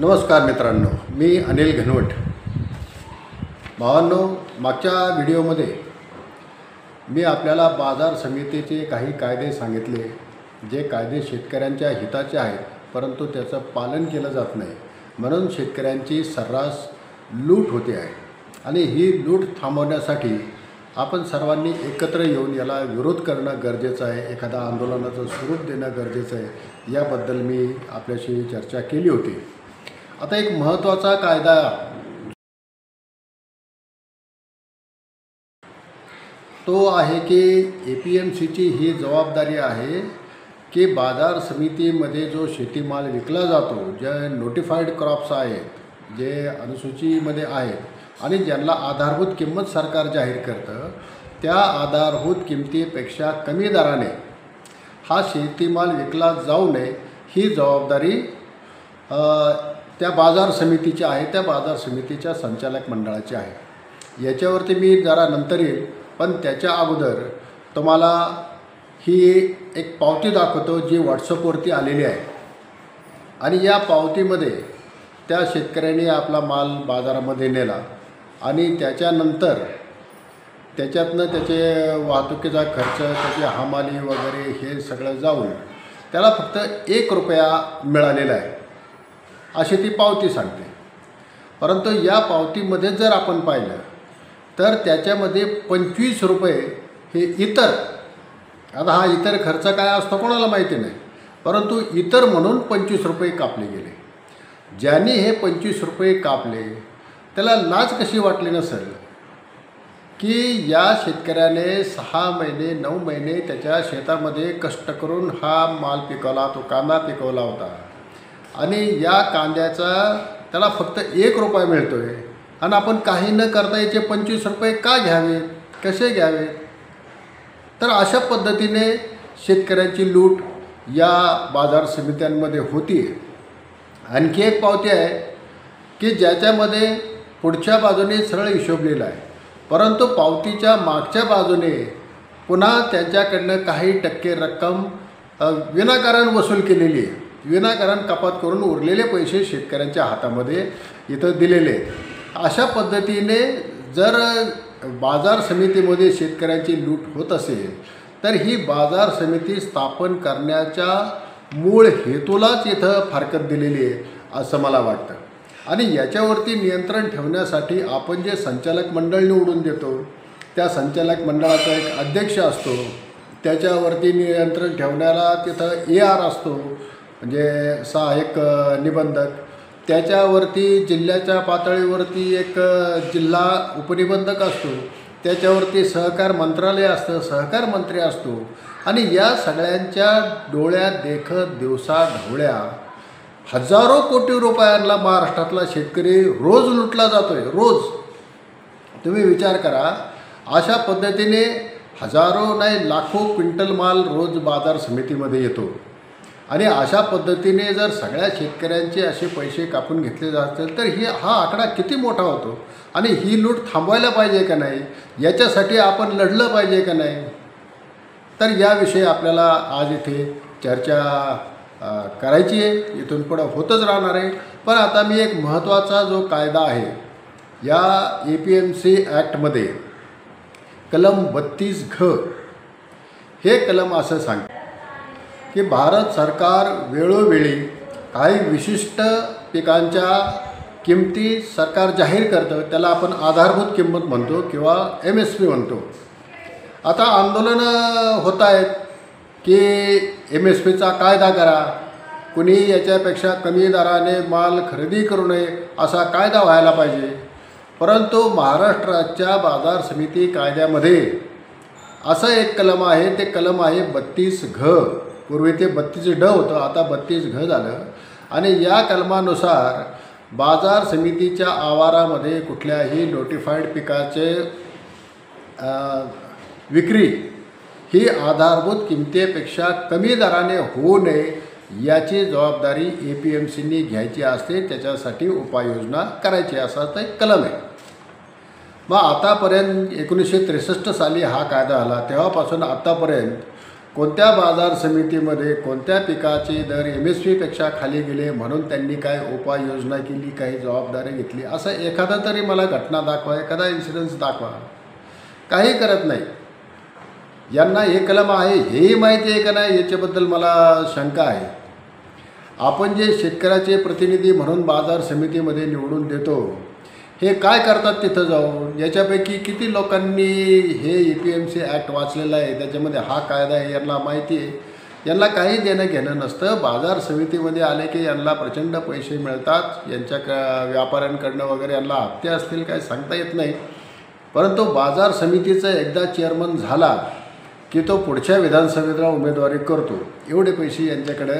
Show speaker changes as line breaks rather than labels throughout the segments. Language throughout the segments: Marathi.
नमस्कार मित्रांनो, मी अनिल घनवट. भावांनो, मागच्या व्हिडिओमध्ये मी आपल्याला बाजार समितीचे काही कायदे सांगितले, जे कायदे शेतकऱ्यांच्या हिताचे आहेत, परंतु त्याचं पालन केलं जात नाही, म्हणून शेतकऱ्यांची सर्रास लूट होते आहे. आणि ही लूट थांबवण्यासाठी आपण सर्वांनी एकत्र येऊन याला विरोध करणं गरजेचं आहे, एखादा आंदोलनाचं स्वरूप देणं गरजेचं आहे. याबद्दल मी आपल्याशी चर्चा केली होती. आता एक महत्त्वाचा कायदा तो आहे की APMCची ही जबाबदारी आहे की बाजार समितीमध्ये जो शेतीमाल विकला जातो, जे नोटिफाईड क्रॉप्स आहेत, जे अनुसूचीमध्ये आहेत आणि ज्यांना आधारभूत किंमत सरकार जाहीर करतं, त्या आधारभूत किमतीपेक्षा कमी दराने हा शेतीमाल विकला जाऊ नये, ही जबाबदारी त्या बाजार समितीची आहे, त्या बाजार समितीच्या संचालक मंडळाची आहे. याच्यावरती मी जरा नंतर येईल, पण त्याच्या अगोदर तुम्हाला ही एक पावती दाखवतो जी व्हॉट्सअपवरती आलेली आहे. आणि या पावतीमध्ये त्या शेतकऱ्याने आपला माल बाजारामध्ये नेला आणि त्याच्यानंतर त्याच्यातनं त्याचे वाहतुकीचा खर्च, त्याची हमाली वगैरे हे सगळं जाऊन त्याला फक्त ₹1 मिळालेला आहे, अशी ती पावती सांगते. परंतु या पावतीमध्ये जर आपण पाहिलं तर त्याच्यामध्ये ₹25 हे इतर, आता हा इतर खर्च काय असतो कोणाला माहिती नाही, परंतु इतर म्हणून ₹25 कापले गेले. ज्यांनी हे ₹25 कापले त्याला लाज कशी वाटली नसेल की या शेतकऱ्याने 6 महिने 9 महिने त्याच्या शेतामध्ये कष्ट करून हा माल पिकवला, तो कांदा पिकवला होता, आणि या कांद्याचा त्याला फक्त ₹1 मिळतो आहे, आणि आपण काही न करता याचे ₹25 का घ्यावे, कसे घ्यावे? तर अशा पद्धतीने शेतकऱ्यांची लूट या बाजार समित्यांमध्ये होती. आणखी एक पावती आहे की ज्याच्यामध्ये पुढच्या बाजूने सरळ हिशोब लिहिला आहे, परंतु पावतीच्या मागच्या बाजूने पुन्हा त्यांच्याकडनं काही टक्के रक्कम विनाकारण वसूल केलेली आहे. विनाकारण कपात करून उरलेले पैसे शेतकऱ्यांच्या हातामध्ये इथं दिलेले आहेत. अशा पद्धतीने जर बाजार समितीमध्ये शेतकऱ्यांची लूट होत असेल तर ही बाजार समिती स्थापन करण्याच्या मूळ हेतूलाच इथं फारकत दिलेली आहे असं मला वाटतं. आणि याच्यावरती नियंत्रण ठेवण्यासाठी आपण जे संचालक मंडळ निवडून देतो, त्या संचालक मंडळाचा एक अध्यक्ष असतो, त्याच्यावरती नियंत्रण ठेवण्याला तिथं AR असतो, म्हणजे सहाय्यक निबंधक, त्याच्यावरती जिल्ह्याच्या पातळीवरती एक जिल्हा उपनिबंधक असतो, त्याच्यावरती सहकार मंत्रालय असतं, सहकार मंत्री असतो. आणि या सगळ्यांच्या डोळ्यात देखत दिवसाढवळ्या हजारो कोटी रुपयांना महाराष्ट्रातला शेतकरी रोज लुटला जातो आहे. रोज तुम्ही विचार करा, अशा पद्धतीने हजारो नाही लाखो क्विंटल माल रोज बाजार समितीमध्ये येतो. आणि अशा पद्धतीने जर सगळ्या शेतकऱ्यांचे असे पैसे कापून घेतले जात असेल तर हा आकडा किती मोठा होतो. आणि ही लूट थांबवायला पाहिजे का नाही, याच्यासाठी आपण लढलं पाहिजे का नाही, तर याविषयी आपल्याला आज इथे चर्चा करायची आहे. इथून पुढं होतच राहणार आहे. पण आता मी एक महत्त्वाचा जो कायदा आहे या APMC ॲक्टमध्ये कलम 32 हे कलम असं सांगते की भारत सरकार वेळोवेळी काही विशिष्ट पिकांच्या किमती सरकार जाहीर करतं, त्याला आपण आधारभूत किंमत म्हणतो किंवा MSP म्हणतो. आता आंदोलनं होत आहेत की MSPचा कायदा करा, कुणी याच्यापेक्षा कमी दराने माल खरेदी करू नये असा कायदा व्हायला पाहिजे. परंतु महाराष्ट्राच्या बाजार समिती कायद्यामध्ये असं एक कलम आहे, ते कलम आहे 32 पूर्वी ते 32 होतं, आता 32 झालं. आणि या कलमानुसार बाजार समितीच्या आवारामध्ये कुठल्याही नोटिफाईड पिकाचे विक्री ही आधारभूत किमतीपेक्षा कमी दराने होऊ नये, याची जबाबदारी APMCनी घ्यायची असते, त्याच्यासाठी उपाययोजना करायची, असा तर एक कलम आहे. मग आतापर्यंत 1963 साली हा कायदा आला, तेव्हापासून आत्तापर्यंत कोणत्या बाजार समितीमध्ये कोणत्या पिकाचे दर MSP पेक्षा खाली गेले म्हणून त्यांनी काय उपाययोजना केली, काही जबाबदारी घेतली, असं एखादा तरी मला घटना दाखवा, एखादा इन्सिडन्स दाखवा. काही करत नाही. यांना हे कलम आहे हेही माहिती आहे का नाही याच्याबद्दल मला शंका आहे. आपण जे शेतकऱ्याचे प्रतिनिधी म्हणून बाजार समितीमध्ये निवडून देतो, हे काय करतात तिथं जाऊन? याच्यापैकी किती लोकांनी हे EPMC ॲक्ट वाचलेलं आहे, त्याच्यामध्ये हा कायदा आहे, यांना माहिती आहे. यांना काही देणं घेणं नसतं. बाजार समितीमध्ये आले की यांना प्रचंड पैसे मिळतात, यांच्या व्यापाऱ्यांकडनं वगैरे यांना हप्ते असतील काय सांगता येत नाही. परंतु बाजार समितीचा एकदा चेअरमन झाला की तो पुढच्या विधानसभेला उमेदवारी करतो. एवढे पैसे यांच्याकडे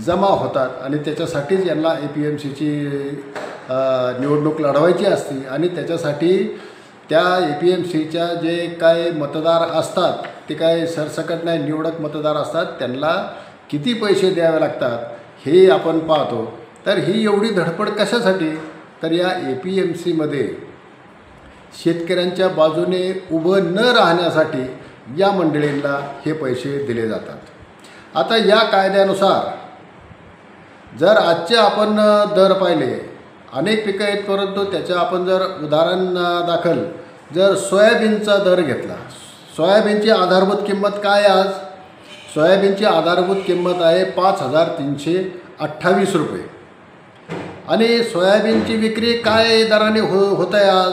जमा होतात आणि त्याच्यासाठीच यांना APMCची निवडणूक लढवायची असते. आणि त्याच्यासाठी त्या APMCच्या जे काय मतदार असतात ते काय सरसकट नाही, निवडक मतदार असतात, त्यांना किती पैसे द्यावे लागतात हे आपण पाहतो. तर ही एवढी धडपड कशासाठी? तर या APMCमध्ये शेतकऱ्यांच्या बाजूने उभं न राहण्यासाठी या मंडळींना हे पैसे दिले जातात. आता या कायद्यानुसार जर आजचे आपण दर पाहिले, अनेक पिकं आहेत, परंतु त्याच्या आपण जर उदाहरण दाखल जर सोयाबीनचा दर घेतला, सोयाबीनची आधारभूत किंमत काय आज? सोयाबीनची आधारभूत किंमत आहे 5,328 रुपये. आणि सोयाबीनची विक्री काय दराने होत आहे आज?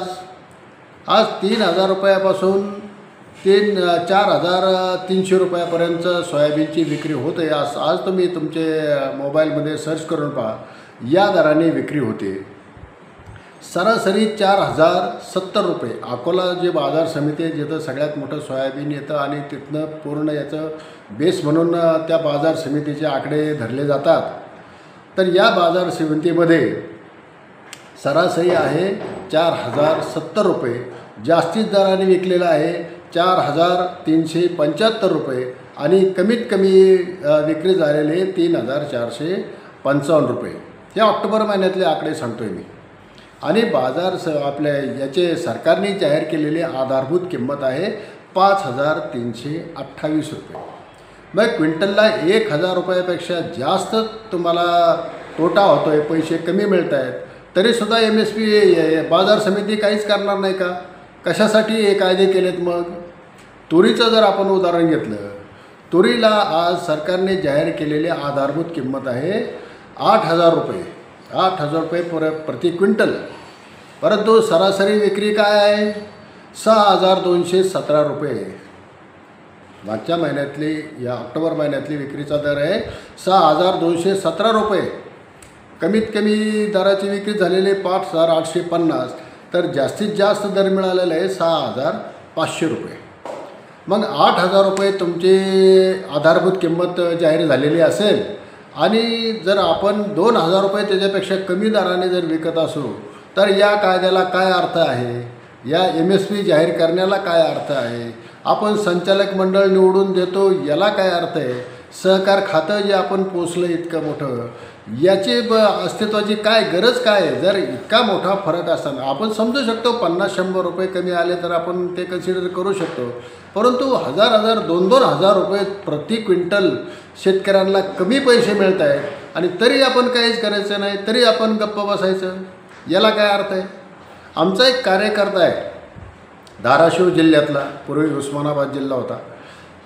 आज 3,000 रुपयापासून 4,300 रुपयापर्यंत सोयाबीनची विक्री होते. आज तुम्ही तुमचे मोबाईलमध्ये सर्च करून पहा, या दराने विक्री होते. सरासरी 4,070 रुपये. अकोला जे बाजार समिती आहे जिथं सगळ्यात मोठं सोयाबीन येतं आणि तिथनं पूर्ण याचं बेस म्हणून त्या बाजार समितीचे आकडे धरले जातात. तर या बाजार समितीमध्ये सरासरी आहे 4,070 रुपये. जास्तीत दराने विकलेला आहे 4,375 रुपये आणि कमीत कमी विक्री झालेले 3,455 रुपये. हे ऑक्टोबर महिन्यातले आकडे सांगतो आहे मी. आणि बाजार आपल्या याचे सरकारने जाहीर केलेली आधारभूत किंमत आहे 5,328 रुपये. मग क्विंटलला 1,000 रुपयापेक्षा जास्त तुम्हाला तोटा होतो आहे, पैसे कमी मिळत आहेत, तरीसुद्धा MSP बाजार समिती काहीच करणार नाही का? कशासाठी हे कायदे केलेत? मग तुरीचं जर आपण उदाहरण घेतलं, तुरीला आज सरकारने जाहीर केलेली आधारभूत किंमत आहे 8,000 रुपये. 8,000 रुपये प्रति क्विंटल. परंतु सरासरी विक्री काय आहे? 6,217 रुपये. मागच्या महिन्यातली, या ऑक्टोबर महिन्यातली विक्रीचा दर आहे 6,217 रुपये. कमीत कमी दराची विक्री झालेली 5,850. तर जास्तीत जास्त दर मिळालेला आहे 6,500 रुपये. मग 8,000 रुपये तुमची आधारभूत किंमत जाहीर झालेली असेल आणि जर आपण 2,000 रुपये त्याच्यापेक्षा कमी दराने जर विकत असू, तर या कायद्याला काय अर्थ आहे? या MSP जाहीर करण्याला काय अर्थ आहे? आपण संचालक मंडळ निवडून देतो याला काय अर्थ आहे? सहकार खातं जे आपण पोचलं इतकं मोठं, याची अस्तित्वाची काय गरज काय आहे? जर इतका मोठा फरक असताना आपण समजू शकतो 50-100 रुपये कमी आले तर आपण ते कन्सिडर करू शकतो. परंतु 1,000-1,000, 2,000 रुपये प्रति क्विंटल शेतकऱ्यांना कमी पैसे मिळत आहेत आणि तरी आपण काहीच करायचं नाही, तरी आपण गप्प बसायचं. याला काय अर्थ आहे? आमचा एक कार्यकर्ता आहे धाराशिव जिल्ह्यातला, पूर्वी उस्मानाबाद जिल्हा होता,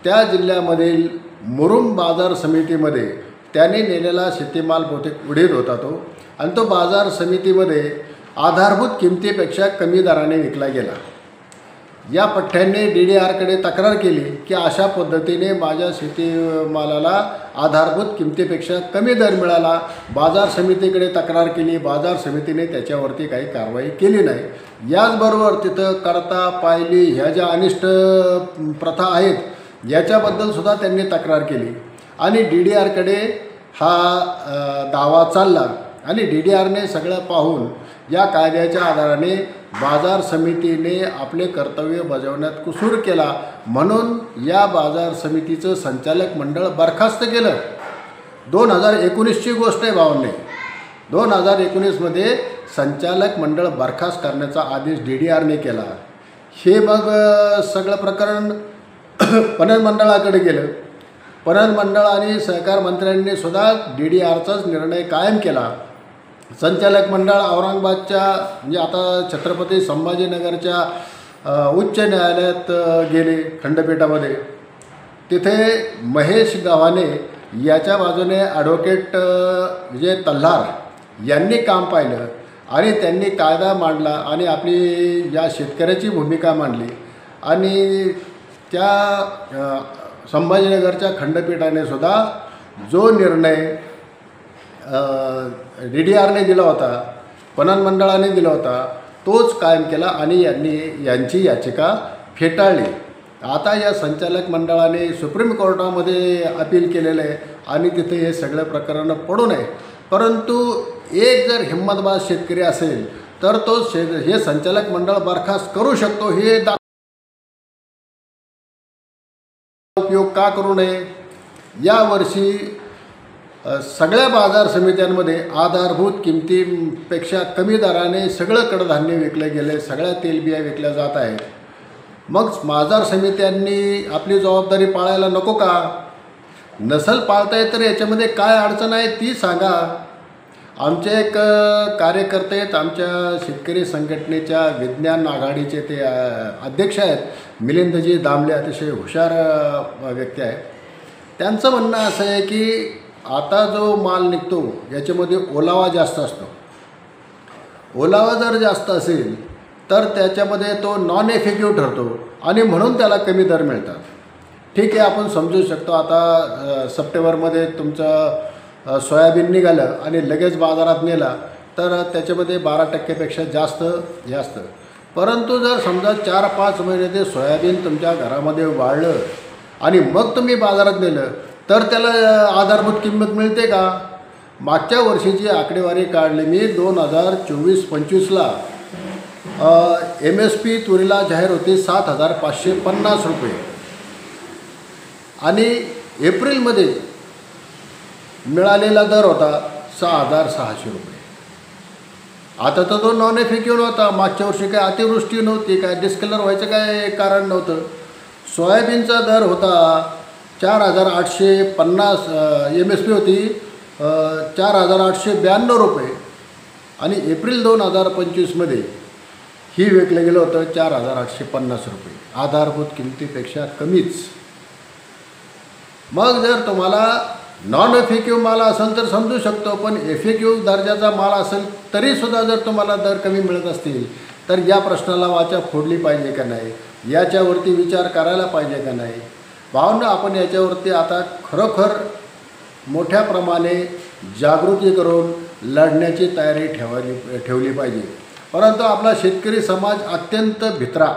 त्या जिल्ह्यामधील मुरुम बाजार समितीमध्ये त्याने नेलेला शेतीमाल बहुतेक उडीद होता तो, आणि तो बाजार समितीमध्ये आधारभूत किमतीपेक्षा कमी दराने विकला गेला. या पठ्ठ्यांनी DDRकडे तक्रार केली की अशा पद्धतीने माझ्या शेतीमालाला आधारभूत किमतीपेक्षा कमी दर मिळाला. बाजार समितीकडे तक्रार केली, बाजार समितीने त्याच्यावरती काही कारवाई केली नाही. याचबरोबर तिथं करता पायली ह्या ज्या अनिष्ट प्रथा आहेत याच्याबद्दलसुद्धा त्यांनी तक्रार केली आणि DDRकडे हा दावा चालला आणि DDRने सगळं पाहून या कायद्याच्या आधाराने बाजार समितीने आपले कर्तव्य बजावण्यात कसूर केला म्हणून या बाजार समितीचं संचालक मंडळ बरखास्त केलं. 2019ची गोष्ट आहे भावांनी. 2019मध्ये संचालक मंडळ बरखास्त करण्याचा आदेश DDRने केला. हे मग सगळं प्रकरण पणन मंडळाकडे गेलं पणन मंडळ आणि सहकार मंत्र्यांनी सुद्धा DDRचाच निर्णय कायम केला. संचालक मंडळ औरंगाबादच्या म्हणजे आता छत्रपती संभाजीनगरच्या उच्च न्यायालयात गेले खंडपीठामध्ये. तिथे महेश गव्हाणे याच्या बाजूने ॲडव्होकेट विजय तल्हार यांनी काम पाहिलं आणि त्यांनी कायदा मांडला आणि आपली या शेतकऱ्याची भूमिका मांडली. आणि त्या संभाजीनगरच्या खंडपीठाने सुद्धा जो निर्णय DDRने दिला होता, पणन मंडळाने दिला होता, तोच कायम केला आणि यांची याचिका फेटाळली. आता या संचालक मंडळाने सुप्रीम कोर्टामध्ये अपील केलेलं आहे आणि तिथे हे सगळं प्रकरण पडू नये. परंतु एक जर हिंमतबाज शेतकरी असेल तर तो हे संचालक मंडळ बरखास्त करू शकतो. हे उपयोग का करू नये? यावर्षी सगळ्या बाजार समित्यांमध्ये आधारभूत किमतीपेक्षा कमी दराने सगळं कडधान्य विकलं गेले, सगळ्या तेलबिया विकल्या जात आहेत. मग बाजार समित्यांनी आपली जबाबदारी पाळायला नको का? नसल पाळताय तर याच्यामध्ये काय अडचण आहे ती सांगा. आमचे एक कार्यकर्ते आहेत, आमच्या शेतकरी संघटनेच्या विज्ञान आघाडीचे ते अध्यक्ष आहेत मिलिंदजी दामले, अतिशय हुशार व्यक्ती आहेत. त्यांचं म्हणणं असं आहे की आता जो माल निघतो याच्यामध्ये ओलावा जास्त असतो. ओलावा जर जास्त असेल तर त्याच्यामध्ये तो नॉन इफेक्टिव्ह ठरतो आणि म्हणून त्याला कमी दर मिळतात. ठीक आहे, आपण समजू शकतो. आता सप्टेंबरमध्ये तुमचं सोयाबीन निघालं आणि लगेच बाजारात नेला तर त्याच्यामध्ये 12% जास्त हे असतं. परंतु जर समजा 4-5 महिने ते सोयाबीन तुमच्या घरामध्ये वाढलं आणि मग तुम्ही बाजारात नेलं तर त्याला आधारभूत किंमत मिळते का? मागच्या वर्षीची आकडेवारी काढली मी 2024-25ला MSP तुरीला जाहीर होती 7,550 रुपये आणि एप्रिलमध्ये मिळालेला दर होता 6,600 रुपये. आता तर तो नॉन इफेक्टिव्ह नव्हता. मागच्या वर्षी काय अतिवृष्टी नव्हती, काय डिस्कलर व्हायचं काय कारण नव्हतं. सोयाबीनचा दर होता 4,850, MSP होती 4,892 रुपये आणि एप्रिल 2025मध्ये ही विकलं गेलं होतं 4,850 रुपये, आधारभूत किमतीपेक्षा कमीच. मग जर तुम्हाला नॉन इफेक्टिव्ह माल असेल तर समजू शकतो, पण इफेक्टिव्ह दर्जाचा माल असेल तरीसुद्धा जर तुम्हाला दर कमी मिळत असतील तर या प्रश्नाला वाचा फोडली पाहिजे का नाही, याच्यावरती विचार करायला पाहिजे का नाही. भावना आपण याच्यावरती आता खरोखर मोठ्या प्रमाणे जागृती करून लढण्याची तयारी ठेवली पाहिजे. परंतु आपला शेतकरी समाज अत्यंत भित्रा,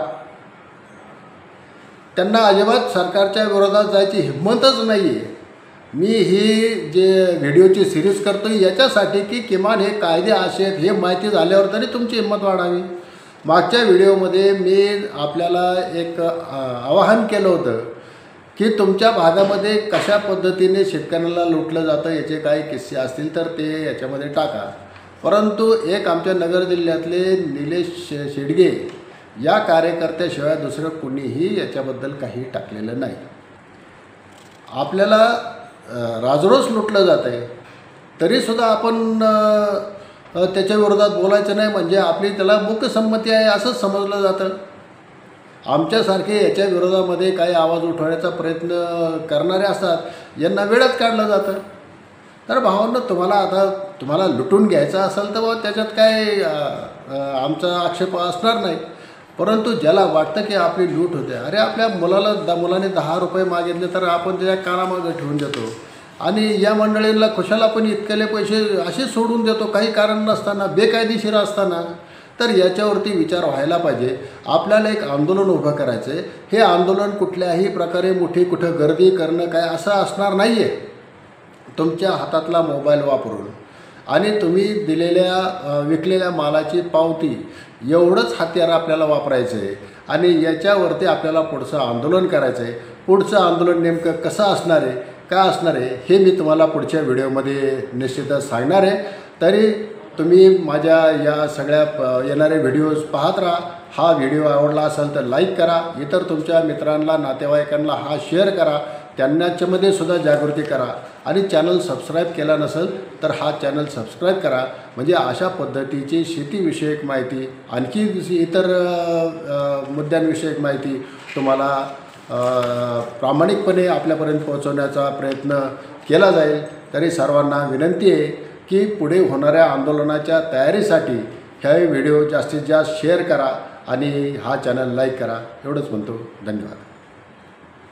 त्यांना अजिबात सरकारच्या विरोधात जायची हिंमतच नाही आहे. मी ही जे व्हिडिओची सिरीज करतो याच्यासाठी की किमान हे कायदे असे आहेत हे माहिती झाल्यावर तरी तुमची हिंमत वाढावी. मागच्या व्हिडिओमध्ये मी आपल्याला एक आवाहन केलं होतं की तुमच्या भागामध्ये कशा पद्धतीने शेतकऱ्यांना लुटलं जातं याचे काही किस्से असतील तर ते याच्यामध्ये टाका. परंतु एक आमच्या नगर जिल्ह्यातले निलेश शेडगे या कार्यकर्त्याशिवाय दुसरं कुणीही याच्याबद्दल काही टाकलेलं नाही. आपल्याला राजरोस लुटलं जात आहे तरीसुद्धा आपण त्याच्या विरोधात बोलायचं नाही म्हणजे आपली त्याला मूकसंमती आहे असंच समजलं जातं. आमच्यासारखे याच्या विरोधामध्ये काही आवाज उठवण्याचा प्रयत्न करणारे असतात, यांना वेळात काढलं जातं. तर भावांनो, तुम्हाला लुटून घ्यायचं असेल तर त्याच्यात काय आमचा आक्षेप असणार नाही. परंतु ज्याला वाटतं की आपली लूट होते, अरे आपल्या मुलाने 10 रुपये मागितले तर आपण त्याच्या कानामागं ठेवून देतो आणि या मंडळींना खुशाल आपण इतकेले पैसे असे सोडून देतो काही कारण नसताना, बेकायदेशीर असताना. तर याच्यावरती विचार व्हायला पाहिजे. आपल्याला एक आंदोलन उभं करायचं आहे. हे आंदोलन कुठल्याही प्रकारे कुठं गर्दी करणं काय असं असणार नाही आहे. तुमच्या हातातला मोबाईल वापरून आणि तुम्ही विकलेल्या मालाची पावती एवढंच हत्यार आपल्याला वापरायचं आहे आणि याच्यावरती आपल्याला पुढचं आंदोलन करायचं आहे. पुढचं आंदोलन नेमकं कसं असणार आहे, काय असणार आहे हे मी तुम्हाला पुढच्या व्हिडिओमध्ये निश्चितच सांगणार आहे. तरी तुम्ही माझ्या या सगळ्या येणारे व्हिडिओज पाहत राहा. हा व्हिडिओ आवडला असेल तर लाईक करा, इतर तुमच्या मित्रांना नातेवाईकांना हा शेअर करा. त्यांच्यामध्ये सुद्धा जागृती करा आणि चॅनल सबस्क्राईब केला नसेल तर हा चॅनल सबस्क्राईब करा. म्हणजे अशा पद्धतीची शेतीविषयक माहिती आणखी इतर मुद्द्यांविषयक माहिती तुम्हाला प्रामाणिकपणे आपल्यापर्यंत पोहोचवण्याचा प्रयत्न केला जाईल. तरी सर्वांना विनंती आहे की पुढे होणाऱ्या आंदोलनाच्या तयारीसाठी हे व्हिडिओ जास्तीत जास्त शेअर करा आणि हा चॅनल लाईक करा. एवढंच म्हणतो. धन्यवाद.